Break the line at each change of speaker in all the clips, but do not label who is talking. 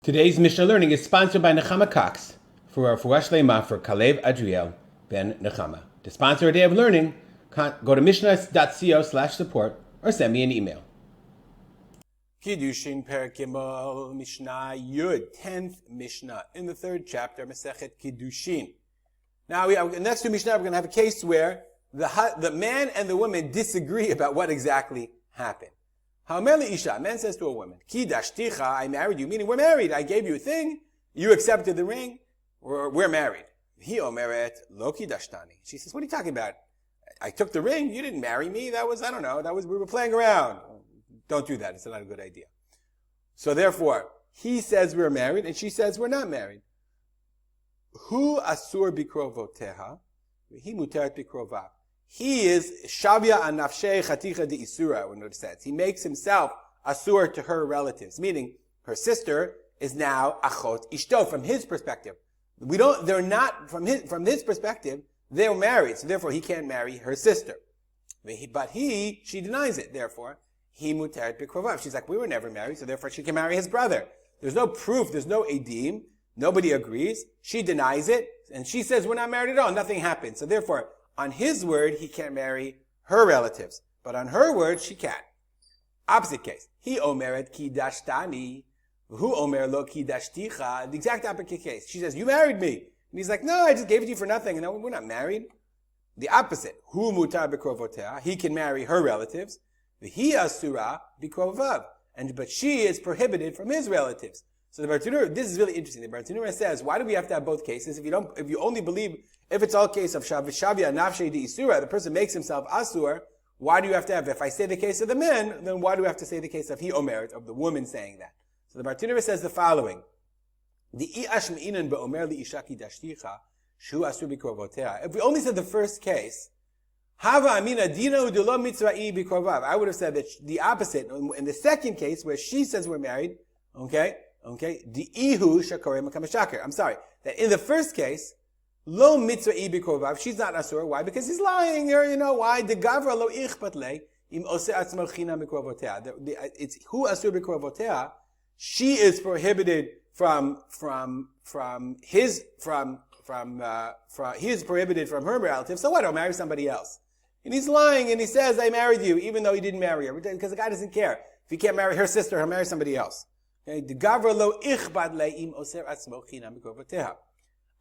Today's Mishnah learning is sponsored by Nechama Cox for our Fuash Leima for Kalev Adriel ben Nechama. To sponsor a day of learning, go to mishnah.co/support or send me an email. Kiddushin Perikimol Mishnah Yud, 10th Mishnah in the 3rd chapter, Masechet Kiddushin. Now, in the next two Mishnah, we're going to have a case where the man and the woman disagree about what exactly happened. Ha'omer Isha, a man says to a woman, Ki dashticha, I married you, meaning we're married. I gave you a thing, you accepted the ring, we're married. He omeret lo ki dashtani. She says, what are you talking about? I took the ring, you didn't marry me, we were playing around. Don't do that, it's not a good idea. So therefore, he says we're married, and she says we're not married. Hu asur bikrovoteha, he muteret bikrovav. He is shavya anafshei chaticha de isura, when it says. He makes himself asur to her relatives, meaning her sister is now achot ishto from his perspective. They're not, from his perspective, they're married, so therefore he can't marry her sister. But she denies it, therefore, he muteret bikrovav. She's like, we were never married, so therefore she can marry his brother. There's no proof, there's no edim, nobody agrees, she denies it, and she says we're not married at all, nothing happened. So therefore, on his word, he can't marry her relatives. But on her word, she can. Opposite case. He omeret ki dashtani. Hu omer lo ki dashticha. The exact opposite case. She says, you married me. And he's like, no, I just gave it to you for nothing. And no, we're not married. The opposite. Hu mutar bikrovotea. He can marry her relatives. He asura bikrovav. But she is prohibited from his relatives. So the Bartanura, this is really interesting. The Bartanura says, why do we have to have both cases? If you only believe, if it's all case of shavya nafshei de isura, the person makes himself asur, why do you have to have, if I say the case of the men, then why do we have to say the case of he omeret, of the woman saying that? So the Bartanura says the following, if we only said the first case, I would have said that the opposite, in the second case, where she says we're married, okay, the ihu shakore makamashakir. I'm sorry. That in the first case, lo mitzvah ibikovav, she's not asur. Why? Because he's lying here. You know why? The gavra lo ichpat le im ose atzmo china mikrovotea. It's hu asur bikrovotea. She is prohibited he is prohibited from her relatives. So what? I'll marry somebody else. And he's lying and he says, I married you, even though he didn't marry her. Because the guy doesn't care. If he can't marry her sister, he'll marry somebody else. Okay, the gavra lo ichbad le'im oser atzmo china mikrovoteha.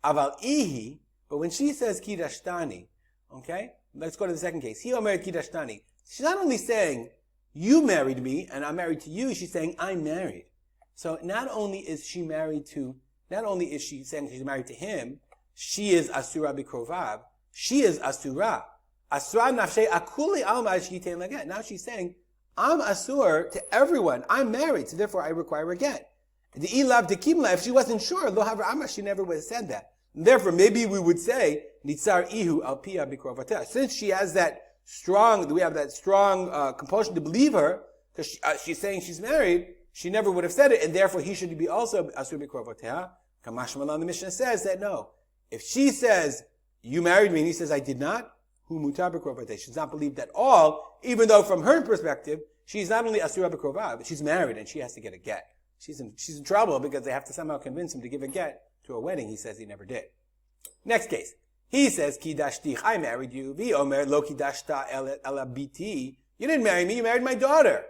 Aval ihi, but when she says kidashtani, okay, let's go to the second case. He omer kidashtani. She's not only saying, you married me and I'm married to you, she's saying, I'm married. So not only is she saying she's married to him, she is asura bikrovav, she is asura. Asura nafshei akuli alma shiten laget. Now she's saying, I'm asur to everyone. I'm married, so therefore I require a get. The ilav de kimla, if she wasn't sure, lo havra amar, she never would have said that. And therefore, maybe we would say, nitzar ihu al pia bikrovateh. Since she has we have that strong compulsion to believe her, because she's saying she's married, she never would have said it, and therefore he should be also asur bikrovateh. Kamash Malan, the Mishnah says that no. If she says, you married me, and he says, I did not, hu mutar bikrovateh. She's not believed at all, even though from her perspective, she's not only asura b'krovav, but she's married and she has to get a get. She's in trouble because they have to somehow convince him to give a get to a wedding he says he never did. Next case. He says, ki dashtich, I married you. Vi omer lo ki dashta ela biti. You didn't marry me, you married my daughter.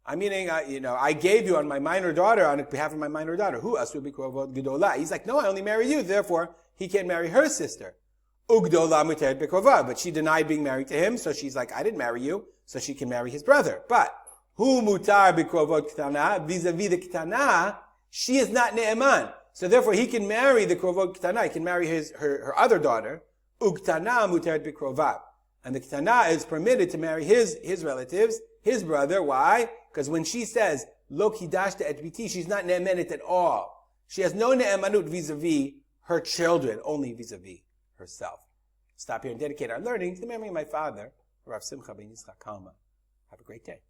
I gave you on my minor daughter, on behalf of my minor daughter. Hu asur b'krovot gedola. He's like, no, I only marry you, therefore he can't marry her sister. Ugdola muteret b'krovav. But she denied being married to him, so she's like, I didn't marry you, so she can marry his brother. But hu mutar bikrovot ktana, vis-a-vis the ktana, she is not ne'eman. So therefore he can marry the krovot ktana, he can marry her other daughter, uktana muteret bikrovav. And the ktana is permitted to marry his relatives, his brother. Why? Because when she says, lo kidashta et biti, she's not ne'emanit at all. She has no ne'emanut vis-a-vis her children, only vis-a-vis herself. Stop here and dedicate our learning to the memory of my father, Rav Simcha ben Yitzchak Kalman. Have a great day.